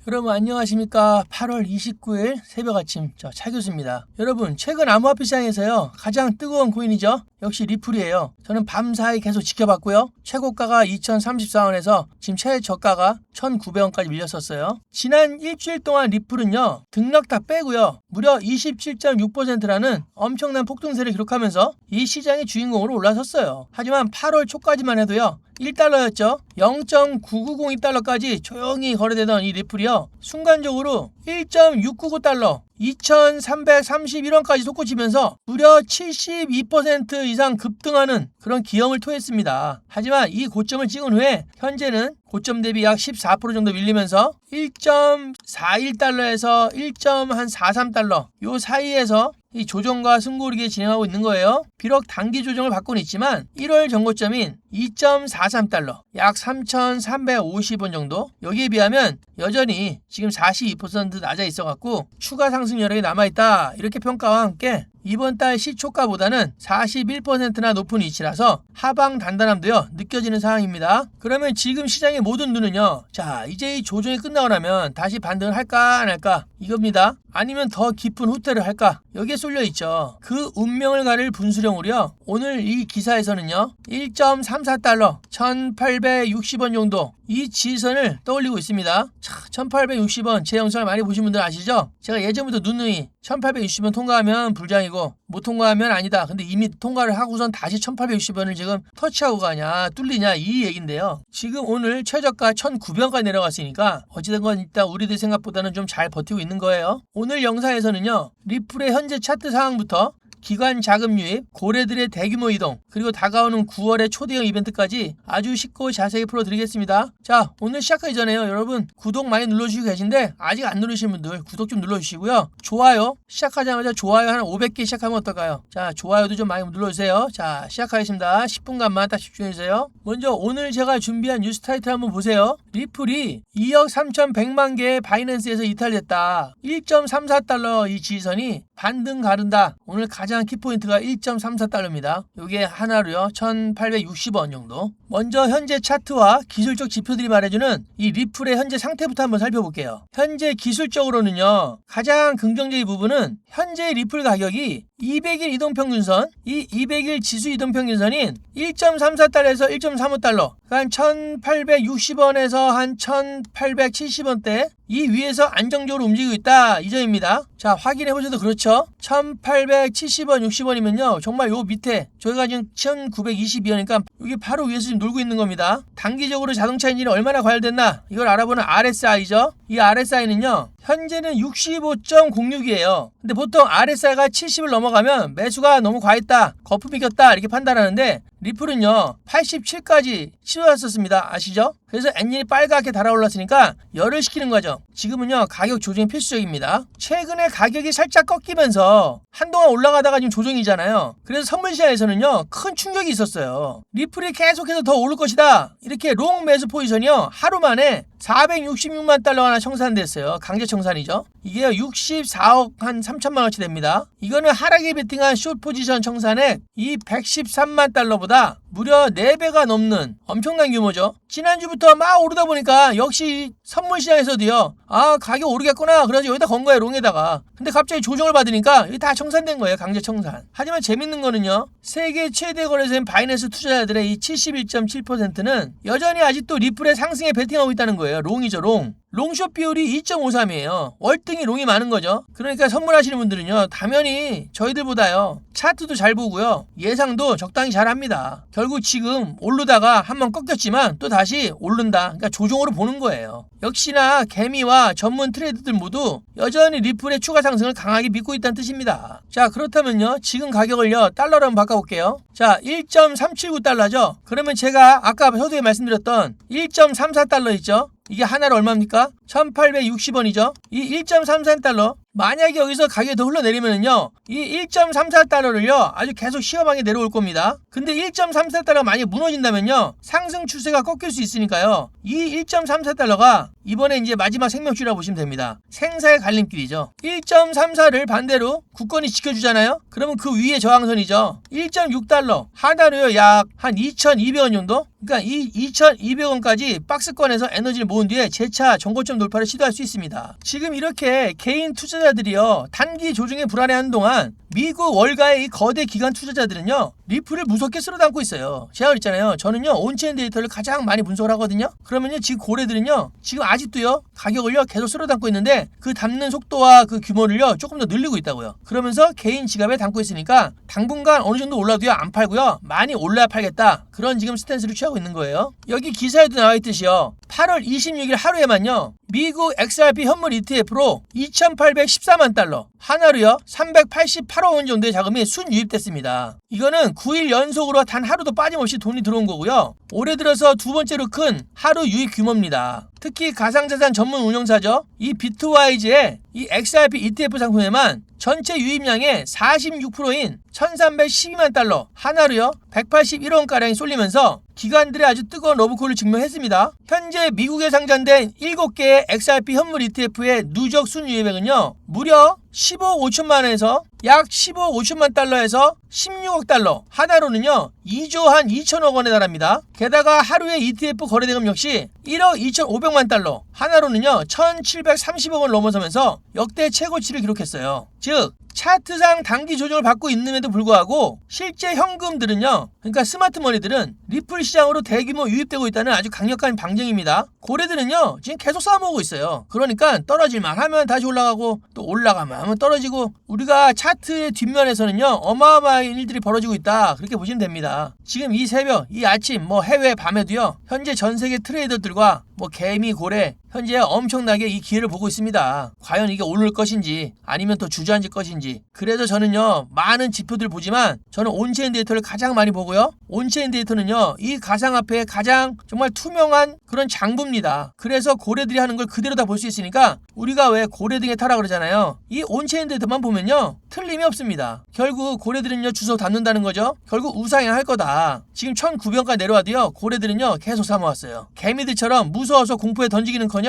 여러분 안녕하십니까. 8월 29일 새벽 아침 차 교수입니다. 여러분 최근 암호화폐 시장에서요 가장 뜨거운 코인이죠. 역시 리플이에요. 저는 밤사이 계속 지켜봤고요. 최고가가 2034원에서 지금 최저가가 1900원까지 밀렸었어요. 지난 일주일 동안 리플은요 등락 다 빼고요 무려 27.6%라는 엄청난 폭등세를 기록하면서 이 시장의 주인공으로 올라섰어요. 하지만 8월 초까지만 해도요 1달러였죠. 0.9902달러까지 조용히 거래되던 이 리플이요 순간적으로 1.699달러 2331원까지 솟구치면서 무려 72% 이상 급등하는 그런 기염을 토했습니다. 하지만 이 고점을 찍은 후에 현재는 고점 대비 약 14% 정도 밀리면서 1.41달러에서 1.43달러 요 사이에서 이 조정과 승고르게 진행하고 있는 거예요. 비록 단기 조정을 받고는 있지만 1월 전고점인 2.43달러 약 3,350원 정도 여기에 비하면 여전히 지금 42% 낮아 있어갖고 추가 상승 여력이 남아있다 이렇게 평가와 함께 이번 달 시초가보다는 41%나 높은 위치라서 하방 단단함도요 느껴지는 상황입니다. 그러면 지금 시장의 모든 눈은요 자 이제 이 조정이 끝나고 나면 다시 반등을 할까 안 할까 이겁니다. 아니면 더 깊은 후퇴를 할까 여기에 쏠려있죠. 그 운명을 가릴 분수령으로요 오늘 이 기사에서는요 1.34달러 1860원 정도 이 지선을 떠올리고 있습니다. 1860원 제 영상을 많이 보신 분들 아시죠? 제가 예전부터 누누이 1860원 통과하면 불장이고 못 통과하면 아니다. 근데 이미 통과를 하고선 다시 1860원을 지금 터치하고 가냐 뚫리냐 이 얘긴데요. 지금 오늘 최저가 1900원까지 내려갔으니까 어찌된 건 일단 우리들 생각보다는 좀 잘 버티고 있는 거예요. 오늘 영상에서는요 리플의 현재 차트 상황부터 기관 자금 유입, 고래들의 대규모 이동, 그리고 다가오는 9월의 초대형 이벤트까지 아주 쉽고 자세히 풀어드리겠습니다. 자, 오늘 시작하기 전에요. 여러분 구독 많이 눌러주시고 계신데 아직 안 누르신 분들 구독 좀 눌러주시고요. 좋아요, 시작하자마자 좋아요 한 500개 시작하면 어떨까요? 자, 좋아요도 좀 많이 눌러주세요. 자, 시작하겠습니다. 10분간만 딱 집중해주세요. 먼저 오늘 제가 준비한 뉴스 타이틀 한번 보세요. 리플이 2억 3,100만 개의 바이낸스에서 이탈됐다. 1.34달러 이 지지선이 반등 가른다. 오늘 가장 키포인트가 1.34달러입니다. 이게 하나로요 1860원 정도. 먼저 현재 차트와 기술적 지표들이 말해주는 이 리플의 현재 상태부터 한번 살펴볼게요. 현재 기술적으로는요 가장 긍정적인 부분은 현재 리플 가격이 200일 이동평균선, 이 200일 지수 이동평균선인 1.34달러에서 1.35달러, 한 1860원에서 한 1870원대 이 위에서 안정적으로 움직이고 있다 이 점입니다. 자, 확인해보셔도 그렇죠. 1870원 60원이면요 정말 요 밑에 저희가 지금 1922원이니까 여기 바로 위에서 지금 놀고 있는 겁니다. 단기적으로 자동차 엔진이 얼마나 과열됐나 이걸 알아보는 RSI죠. 이 RSI는요 현재는 65.06이에요. 근데 보통 RSI가 70을 넘어가면 매수가 너무 과했다, 거품이 꼈다 이렇게 판단하는데 리플은요 87까지 치솟았었습니다. 아시죠? 그래서 엔진이 빨갛게 달아올랐으니까 열을 식히는 거죠. 지금은요 가격 조정이 필수적입니다. 최근에 가격이 살짝 꺾이면서 한동안 올라가다가 지금 조정이잖아요. 그래서 선물 시장에서는요 큰 충격이 있었어요. 리플이 계속해서 더 오를 것이다 이렇게 롱 매수 포지션이요 하루 만에 466만 달러 하나 청산됐어요. 강제 청산이죠. 이게 64억 한 3천만 원치 됩니다. 이거는 하락에 베팅한 숏 포지션 청산액 이 113만 달러보다 무려 4배가 넘는 엄청난 규모죠. 지난주부터 막 오르다 보니까 역시 선물 시장에서도요 아 가격 오르겠구나 그래서 여기다 건 거예요 롱에다가. 근데 갑자기 조정을 받으니까 이게 다 청산된 거예요. 강제 청산. 하지만 재밌는 거는요 세계 최대 거래소인 바이낸스 투자자들의 이 71.7%는 여전히 아직도 리플의 상승에 베팅하고 있다는 거예요. 롱이죠 롱. 롱숏 비율이 2.53이에요. 월등히 롱이 많은 거죠. 그러니까 선물하시는 분들은요 당연히 저희들보다요 차트도 잘 보고요 예상도 적당히 잘 합니다. 결국 지금 오르다가 한번 꺾였지만 또 다시 오른다. 그러니까 조정으로 보는 거예요. 역시나 개미와 전문 트레이더들 모두 여전히 리플의 추가 상승을 강하게 믿고 있다는 뜻입니다. 자, 그렇다면요 지금 가격을요 달러로 한번 바꿔볼게요. 자, 1.379달러죠. 그러면 제가 아까 서두에 말씀드렸던 1.34달러 있죠. 이게 하나로 얼마입니까? 1860원이죠. 이 1.33달러 만약에 여기서 가격이 더 흘러내리면은요 이 1.34달러를요 아주 계속 시험하게 내려올 겁니다. 근데 1.34달러가 만약에 무너진다면요 상승 추세가 꺾일 수 있으니까요 이 1.34달러가 이번에 이제 마지막 생명줄이라고 보시면 됩니다. 생사의 갈림길이죠. 1.34를 반대로 국건이 지켜주잖아요. 그러면 그 위에 저항선이죠. 1.6달러 하나로요 약 한 2,200원 정도. 그러니까 이 2,200원까지 박스권에서 에너지를 모은 뒤에 재차 전고점 고점 돌파를 시도할 수 있습니다. 지금 이렇게 개인 투자자들이요 단기 조정에 불안해하는 동안 미국 월가의 이 거대 기관 투자자들은요 리플을 무섭게 쓸어담고 있어요. 제가 그랬잖아요. 저는요 온체인 데이터를 가장 많이 분석을 하거든요. 그러면요 지금 고래들은요 지금 아직도요 가격을요 계속 쓸어담고 있는데 그 담는 속도와 그 규모를요 조금 더 늘리고 있다고요. 그러면서 개인 지갑에 담고 있으니까 당분간 어느 정도 올라도요 안 팔고요 많이 올라야 팔겠다. 그런 지금 스탠스를 취하고 있는 거예요. 여기 기사에도 나와 있듯이요 8월 26일 하루에만요 미국 XRP 현물 ETF로 2,814만 달러, 하나로요 388억 원 정도의 자금이 순유입됐습니다. 이거는 9일 연속으로 단 하루도 빠짐없이 돈이 들어온 거고요. 올해 들어서 두 번째로 큰 하루 유입 규모입니다. 특히 가상자산 전문 운용사죠. 이 비트와이즈의 이 XRP ETF 상품에만 전체 유입량의 46%인 1,312만 달러, 하나로요 181억 원가량이 쏠리면서 기관들의 아주 뜨거운 러브콜을 증명했습니다. 현재 미국에 상장된 7개의 XRP 현물 ETF의 누적 순유입액은요 무려 15억 5천만 원에서 약 15억 5천만 달러에서 16억 달러, 하나로는요 2조 한 2천억 원에 달합니다. 게다가 하루의 ETF 거래대금 역시 1억 2,500만 달러, 하나로는요 1,730억 원 넘어서면서 역대 최고치를 기록했어요. 즉 차트상 단기 조정을 받고 있음에도 불구하고 실제 현금들은요 그러니까 스마트머니들은 리플 시장으로 대규모 유입되고 있다는 아주 강력한 방증입니다. 고래들은요 지금 계속 쌓아모으고 있어요. 그러니까 떨어질만 하면 다시 올라가고 또 올라가면 하면 떨어지고 우리가 차트의 뒷면에서는요 어마어마한 일들이 벌어지고 있다 그렇게 보시면 됩니다. 지금 이 새벽 이 아침 뭐 해외 밤에도요 현재 전 세계 트레이더들과 뭐 개미 고래 현재 엄청나게 이 기회를 보고 있습니다. 과연 이게 오를 것인지 아니면 또 주저앉을 것인지. 그래서 저는요 많은 지표들 보지만 저는 온체인 데이터를 가장 많이 보고요. 온체인 데이터는요 이 가상화폐의 가장 정말 투명한 그런 장부입니다. 그래서 고래들이 하는 걸 그대로 다 볼 수 있으니까 우리가 왜 고래 등에 타라 그러잖아요. 이 온체인 데이터만 보면요 틀림이 없습니다. 결국 고래들은요 주워 담는다는 거죠. 결국 우상향할 거다. 지금 1,900원까지 내려와도요 고래들은요 계속 사모았어요. 개미들처럼 무서워서 공포에 던지기는커녕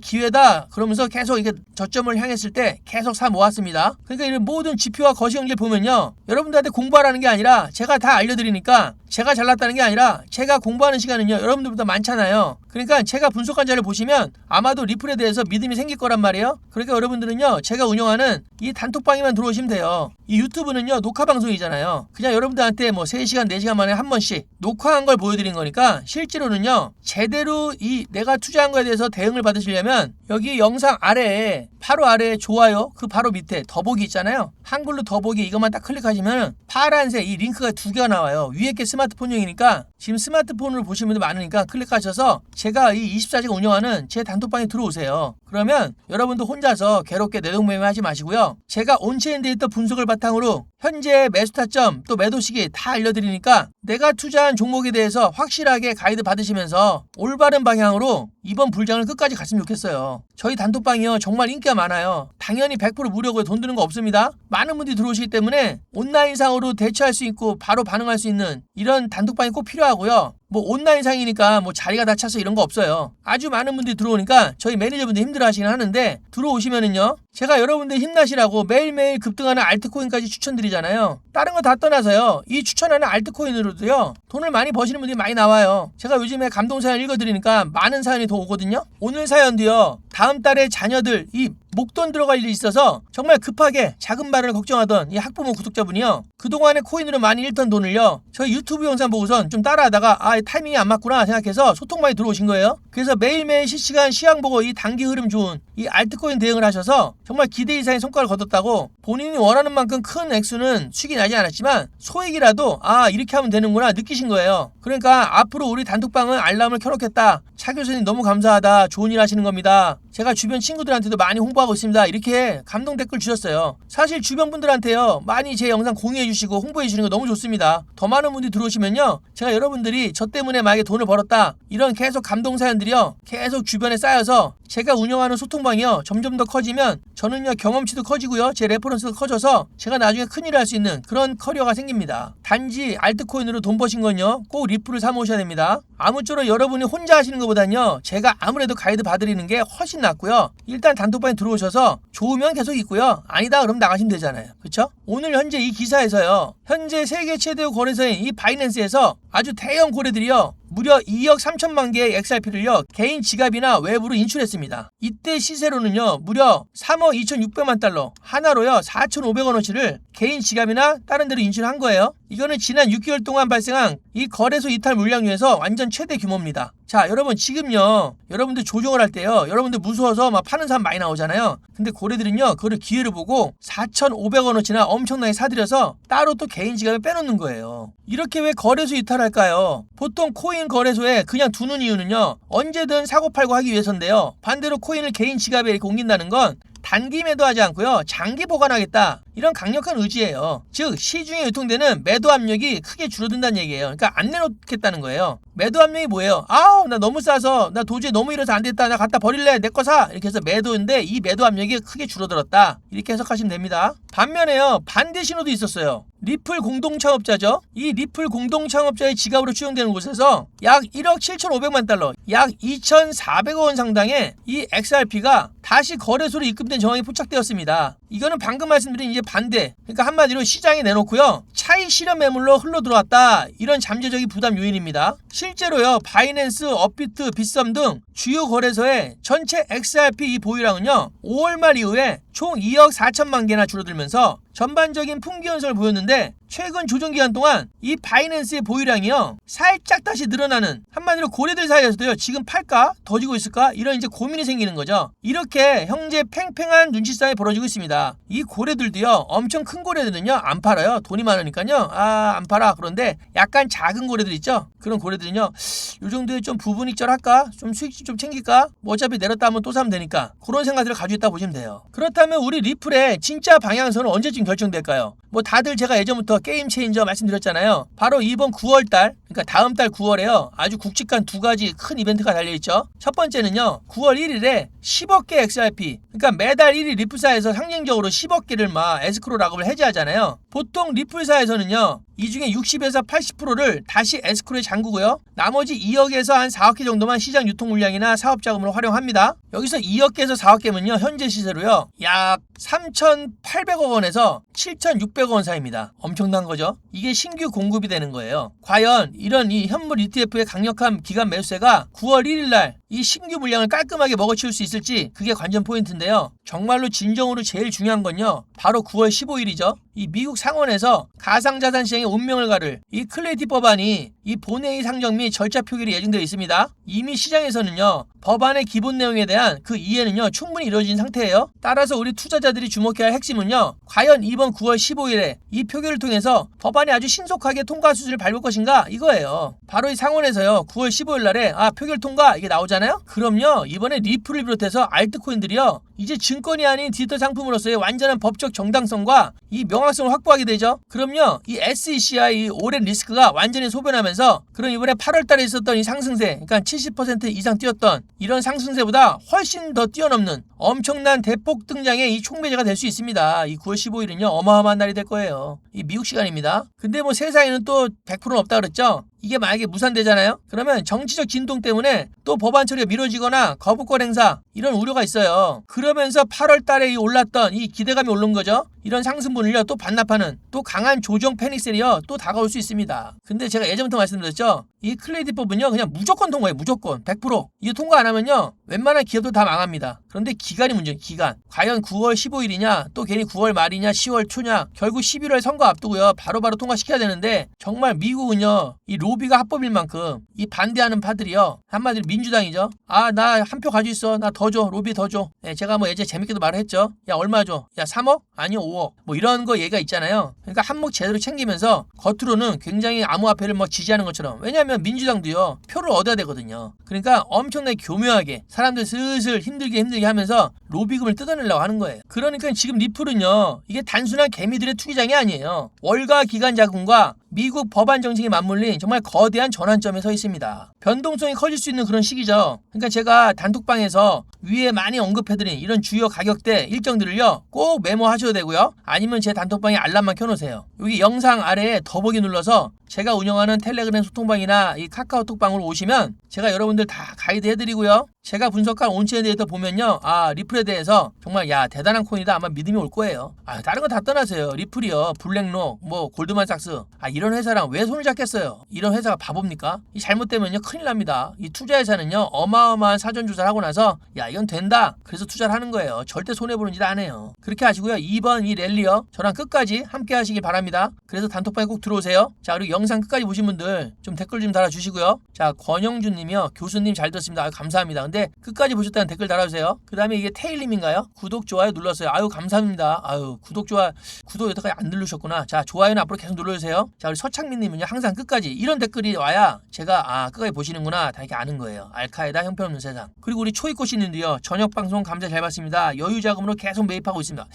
기회다 그러면서 계속 이게 저점을 향했을 때 계속 사 모았습니다. 그러니까 이런 모든 지표와 거시경제 보면요 여러분들한테 공부하라는 게 아니라 제가 다 알려드리니까 제가 잘났다는 게 아니라 제가 공부하는 시간은요 여러분들보다 많잖아요. 그러니까 제가 분석한 자를 보시면 아마도 리플에 대해서 믿음이 생길 거란 말이에요. 그러니까 여러분들은요 제가 운영하는 이 단톡방에만 들어오시면 돼요. 이 유튜브는요 녹화 방송이잖아요. 그냥 여러분들한테 뭐 3시간 4시간 만에 한 번씩 녹화한 걸 보여드린 거니까 실제로는요 제대로 이 내가 투자한 거에 대해서 대응을 받으시려면 여기 영상 아래에 바로 아래에 좋아요 그 바로 밑에 더보기 있잖아요. 한글로 더보기 이것만 딱 클릭하시면 파란색 이 링크가 2개가 나와요. 위에 게 스마트폰용이니까 지금 스마트폰으로 보시는 분들 많으니까 클릭하셔서 제가 이 24시간 운영하는 제 단톡방에 들어오세요. 그러면 여러분도 혼자서 괴롭게 내동매매 하지 마시고요. 제가 온체인 데이터 분석을 바탕으로 현재 매수 타점 또 매도 시기 다 알려드리니까 내가 투자한 종목에 대해서 확실하게 가이드 받으시면서 올바른 방향으로 이번 불장을 끝까지 갔으면 좋겠어요. 저희 단톡방이요 정말 인기가 많아요. 당연히 100% 무료고요. 돈 드는 거 없습니다. 많은 분들이 들어오시기 때문에 온라인상으로 대처할 수 있고 바로 반응할 수 있는 이런 단톡방이 꼭 필요하고요. 뭐 온라인상이니까 뭐 자리가 다 차서 이런 거 없어요. 아주 많은 분들이 들어오니까 저희 매니저분들 힘들어하시긴 하는데 들어오시면은요 제가 여러분들 힘나시라고 매일매일 급등하는 알트코인까지 추천드리잖아요. 다른 거 다 떠나서요 이 추천하는 알트코인으로도요 돈을 많이 버시는 분들이 많이 나와요. 제가 요즘에 감동 사연 읽어드리니까 많은 사연이 더 오거든요. 오늘 사연도요 다음 달에 자녀들 이 목돈 들어갈 일이 있어서 정말 급하게 자금 마련을 걱정하던 이 학부모 구독자분이요 그동안에 코인으로 많이 잃던 돈을요 저희 유튜브 영상 보고선 좀 따라하다가 타이밍이 안 맞구나 생각해서 소통방에 들어오신 거예요. 그래서 매일매일 실시간 시황 보고 이 단기 흐름 좋은 이 알트코인 대응을 하셔서 정말 기대 이상의 성과를 거뒀다고 본인이 원하는 만큼 큰 액수는 수익이 나지 않았지만 소액이라도 이렇게 하면 되는구나 느끼신 거예요. 그러니까 앞으로 우리 단톡방은 알람을 켜놓겠다. 차 교수님 너무 감사하다. 좋은 일 하시는 겁니다. 제가 주변 친구들한테도 많이 홍보하고 있습니다. 이렇게 감동 댓글 주셨어요. 사실 주변 분들한테요 많이 제 영상 공유해 주시고 홍보해 주시는 거 너무 좋습니다. 더 많은 분들이 들어오시면요 제가 여러분들이 저 때문에 만약에 돈을 벌었다 이런 계속 감동 사연들이요 계속 주변에 쌓여서 제가 운영하는 소통방이요 점점 더 커지면 저는요 경험치도 커지고요 제 레퍼런스도 커져서 제가 나중에 큰일을 할 수 있는 그런 커리어가 생깁니다. 단지 알트코인으로 돈 버신 건요 꼭 리플을 사모으셔야 됩니다. 아무쪼록 여러분이 혼자 하시는 것보단요 제가 아무래도 가이드 봐드리는 게 훨씬 낫고요. 일단 단톡방에 들어오셔서 좋으면 계속 있고요 아니다 그럼 나가시면 되잖아요. 그쵸? 오늘 현재 이 기사에서요 현재 세계 최대 거래소인 이 바이낸스에서 아주 대형 고래들이요 무려 2억 3천만 개의 XRP를요 개인 지갑이나 외부로 인출했습니다. 이때 시세로는요 무려 3억 2,600만 달러 하나로요 4,500원어치를 개인 지갑이나 다른 데로 인출한 거예요. 이거는 지난 6개월 동안 발생한 이 거래소 이탈 물량 중에서 완전 최대 규모입니다. 자, 여러분 지금요 여러분들 조정을 할 때요 여러분들 무서워서 막 파는 사람 많이 나오잖아요. 근데 고래들은요 그거를 기회를 보고 4,500원어치나 엄청나게 사들여서 따로 또 개인 지갑에 빼놓는 거예요. 이렇게 왜 거래소 이탈할까요? 보통 코인 거래소에 그냥 두는 이유는요 언제든 사고팔고 하기 위해서인데요, 반대로 코인을 개인 지갑에 이렇게 옮긴다는 건 단기 매도하지 않고요 장기 보관하겠다, 이런 강력한 의지예요. 즉 시중에 유통되는 매도 압력이 크게 줄어든다는 얘기예요. 그러니까 안 내놓겠다는 거예요. 매도 압력이 뭐예요? 아우 나 너무 싸서 나 도저히 너무 이래서 안 됐다, 나 갖다 버릴래, 내 거 사, 이렇게 해서 매도인데 이 매도 압력이 크게 줄어들었다, 이렇게 해석하시면 됩니다. 반면에요 반대 신호도 있었어요. 리플 공동창업자죠. 이 리플 공동창업자의 지갑으로 추정되는 곳에서 약 1억 7,500만 달러, 약 2,400억 원 상당의 이 XRP가 다시 거래소로 입금된 정황이 포착되었습니다. 이거는 방금 말씀드린 이제 반대, 그러니까 한마디로 시장에 내놓고요 차익 실현 매물로 흘러 들어왔다, 이런 잠재적인 부담 요인입니다. 실제로요 바이낸스, 업비트, 빗썸 등 주요 거래소의 전체 XRP 이 보유량은요 5월 말 이후에 총 2억 4천만 개나 줄어들면서 전반적인 풍기 현상을 보였는데, 최근 조정기간 동안 이 바이낸스의 보유량이요 살짝 다시 늘어나는, 한마디로 고래들 사이에서도요 지금 팔까? 더 지고 있을까? 이런 이제 고민이 생기는 거죠. 이렇게 형제 팽팽한 눈치 싸움이 벌어지고 있습니다. 이 고래들도요 엄청 큰 고래들은요 안 팔아요. 돈이 많으니까요 안 팔아. 그런데 약간 작은 고래들 있죠, 그런 고래들은요 요 정도에 좀 부분익절할까? 좀 수익 좀 챙길까? 뭐 어차피 내렸다 하면 또 사면 되니까, 그런 생각들을 가지고 있다 보시면 돼요. 그렇다면 우리 리플의 진짜 방향성은 언제쯤 결정될까요? 뭐 다들 제가 예전부터 게임 체인저 말씀드렸잖아요. 바로 이번 9월달, 그러니까 다음 달 9월에요 아주 굵직한 두 가지 큰 이벤트가 달려있죠. 첫 번째는요 9월 1일에 10억 개 XRP, 그러니까 매달 1일 리플사에서 상징적으로 10억 개를 막 에스크로 락업을 해제하잖아요. 보통 리플사에서는요 이 중에 60에서 80%를 다시 에스크로에 잠그고요 나머지 2억에서 한 4억 개 정도만 시장 유통 물량이나 사업 자금으로 활용합니다. 여기서 2억 개에서 4억 개면요 현재 시세로요 약 3,800억 원에서 7,600억 원 사이입니다. 엄청난 거죠. 이게 신규 공급이 되는 거예요. 과연 이런 이 현물 ETF의 강력한 기간 매수세가 9월 1일 날 이 신규 물량을 깔끔하게 먹어치울 수 있을지, 그게 관전 포인트인데요. 정말로 진정으로 제일 중요한 건요 바로 9월 15일이죠. 이 미국 상원에서 가상자산 시장의 운명을 가를 이 클래리티 법안이 이 본회의 상정 및 절차 표결이 예정되어 있습니다. 이미 시장에서는요 법안의 기본 내용에 대한 그 이해는요 충분히 이루어진 상태예요. 따라서 우리 투자자들이 주목해야 할 핵심은요 과연 이번 9월 15일에 이 표결을 통해서 법안이 아주 신속하게 통과 수준을 밟을 것인가, 이거예요. 바로 이 상원에서요 9월 15일 날에 표결 통과 이게 나오잖아요. 그럼요 이번에 리플을 비롯해서 알트코인들이요 이제 증권이 아닌 디지털 상품으로서의 완전한 법적 정당성과 이 명확성을 확보하게 되죠. 그럼요 이 SEC와 이 오랜 리스크가 완전히 소변하면서, 그럼 이번에 8월 달에 있었던 이 상승세, 그러니까 70% 이상 뛰었던 이런 상승세보다 훨씬 더 뛰어넘는 엄청난 대폭 등장의 이 촉매제가 될 수 있습니다. 이 9월 15일은요 어마어마한 날이 될 거예요. 이 미국 시간입니다. 근데 뭐 세상에는 또 100%는 없다 그랬죠. 이게 만약에 무산되잖아요. 그러면 정치적 진동 때문에 또 법안 처리가 미뤄지거나 거부권 행사, 이런 우려가 있어요. 그러면서 8월 달에 이 올랐던 이 기대감이 오른 거죠. 이런 상승분을요 또 반납하는 또 강한 조정 패닉셀이요 또 다가올 수 있습니다. 근데 제가 예전부터 말씀드렸죠. 이 클레이디법은요 그냥 무조건 통과해요. 무조건 100%. 이거 통과 안 하면요 웬만한 기업도 다 망합니다. 그런데 기간이 문제예요. 기간. 과연 9월 15일이냐 또 괜히 9월 말이냐 10월 초냐, 결국 11월 선거 앞두고요 바로바로 통과시켜야 되는데, 정말 미국은요 이 로비가 합법일 만큼 이 반대하는 파들이요 한마디로 민주당이죠. 나 한 표 가지고 있어, 나 더 줘, 로비 더 줘. 제가 뭐 예전에 재밌게도 말을 했죠. 야 얼마 줘? 야 3억? 아니요 5억. 뭐 이런 거 얘가 있잖아요. 그러니까 한몫 제대로 챙기면서 겉으로는 굉장히 암호화폐를 뭐 지지하는 것처럼, 왜냐하면 민주당도요 표를 얻어야 되거든요. 그러니까 엄청나게 교묘하게 사람들 슬슬 힘들게 하면서 로비금을 뜯어내려고 하는 거예요. 그러니까 지금 리플은요 이게 단순한 개미들의 투기장이 아니에요. 월가 기간 자금과 미국 법안 정책이 맞물린 정말 거대한 전환점에 서 있습니다. 변동성이 커질 수 있는 그런 시기죠. 그러니까 제가 단톡방에서 위에 많이 언급해드린 이런 주요 가격대 일정들을요 꼭 메모하셔도 되고요. 아니면 제 단톡방에 알람만 켜놓으세요. 여기 영상 아래에 더보기 눌러서 제가 운영하는 텔레그램 소통방이나 이 카카오톡방으로 오시면 제가 여러분들 다 가이드 해드리고요. 제가 분석한 온체인 데이터 보면요. 리플에 대해서 정말 대단한 코인이다 아마 믿음이 올 거예요. 다른 거 다 떠나세요. 리플이요. 블랙록, 골드만삭스. 이런 회사랑 왜 손을 잡겠어요? 이런 회사가 바보입니까? 이 잘못되면요. 큰일 납니다. 이 투자회사는요. 어마어마한 사전조사를 하고 나서 이건 된다. 그래서 투자를 하는 거예요. 절대 손해보는 짓 안 해요. 그렇게 하시고요. 이번 이 랠리요. 저랑 끝까지 함께 하시길 바랍니다. 그래서 단톡방에 꼭 들어오세요. 자, 그리고 영상 끝까지 보신 분들 좀 댓글 좀 달아주시고요. 자, 권영준 님이요. 교수님 잘 들었습니다. 감사합니다. 근데 끝까지 보셨다는 댓글 달아주세요. 그 다음에 이게 테일님인가요? 구독, 좋아요 눌렀어요. 감사합니다. 구독, 좋아요. 구독 여태까지 안 누르셨구나. 자, 좋아요는 앞으로 계속 눌러주세요. 자, 우리 서창민님은요. 항상 끝까지 이런 댓글이 와야 제가 끝까지 보시는구나 다 이렇게 아는 거예요. 알카에다 형편없는 세상. 그리고 우리 초이코씨님도요. 저녁 방송 감사 잘 봤습니다. 여유 자금으로 계속 매입하고 있습니다.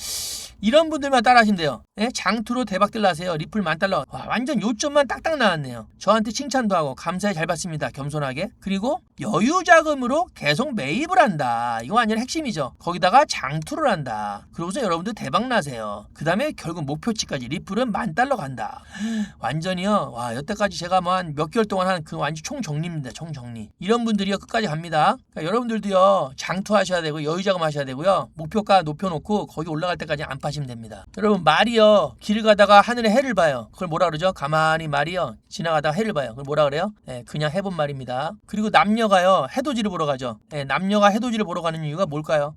이런 분들만 따라 하신대요. 장투로 대박들 나세요. 리플 10,000달러. 완전 요점만 딱딱 나왔네요. 저한테 칭찬도 하고 감사히 잘 받습니다. 겸손하게. 그리고 여유 자금으로 계속 매입을 한다. 이거 완전 핵심이죠. 거기다가 장투를 한다. 그러고서 여러분들 대박 나세요. 그 다음에 결국 목표치까지 리플은 10,000달러 간다. 완전히요. 여태까지 제가 한 몇 개월 동안 한 그 완전 총정리입니다. 총정리. 이런 분들이요. 끝까지 갑니다. 그러니까 여러분들도요. 장투하셔야 되고 여유 자금 하셔야 되고요. 목표가 높여놓고 거기 올라갈 때까지 안 파시면 됩니다. 여러분 말이요. 길을 가다가 하늘에 해를 봐요. 그걸 뭐라 그러죠? 가만히 말이요. 지나가다가 해를 봐요. 그걸 뭐라 그래요? 그냥 해본 말입니다. 그리고 남녀가요. 해돋이를 보러 가죠. 남녀가 해돋이를 보러 가는 이유가 뭘까요?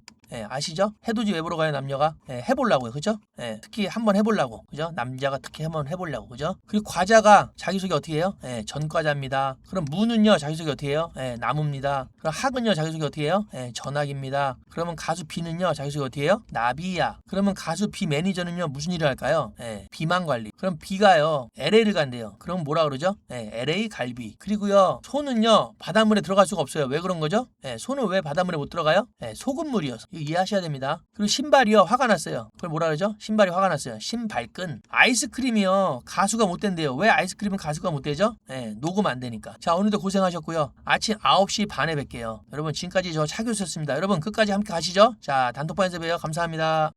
아시죠? 해돋이 왜 보러 가요 남녀가? 해보려고요. 그죠? 특히 한번 해보려고. 그죠? 남자가 특히 한번 해보려고. 그죠? 그리고 과자가 자기소개 어떻게 해요? 전과자입니다. 그럼 무는요 자기소개 어떻게 해요? 나무입니다. 그럼 학은요 자기소개 어떻게 해요? 전학입니다. 그러면 가수 B는요 자기소개 어떻게 해요? 나비야. 그러면 가수 B 매니저는요 무슨 일을 할까요? 비만 관리. 그럼 B가요 LA를 간대요. 그럼 뭐라 그러죠? LA 갈비. 그리고요 소는요 바닷물에 들어갈 수가 없어요. 왜 그런 거죠? 소는 왜 바닷물에 못 들어가요? 소금물이어서. 이해하셔야 됩니다. 그리고 신발이요 화가 났어요. 그걸 뭐라 그러죠? 신발이 화가 났어요. 신발끈. 아이스크림이요 가수가 못 된대요. 왜 아이스크림은 가수가 못 되죠? 녹음 안 되니까. 자, 오늘도 고생하셨고요. 아침 9시 반에 뵐게요. 여러분 지금까지 저 차교수였습니다. 여러분 끝까지 함께 가시죠. 자, 단톡방에서 봬요. 감사합니다.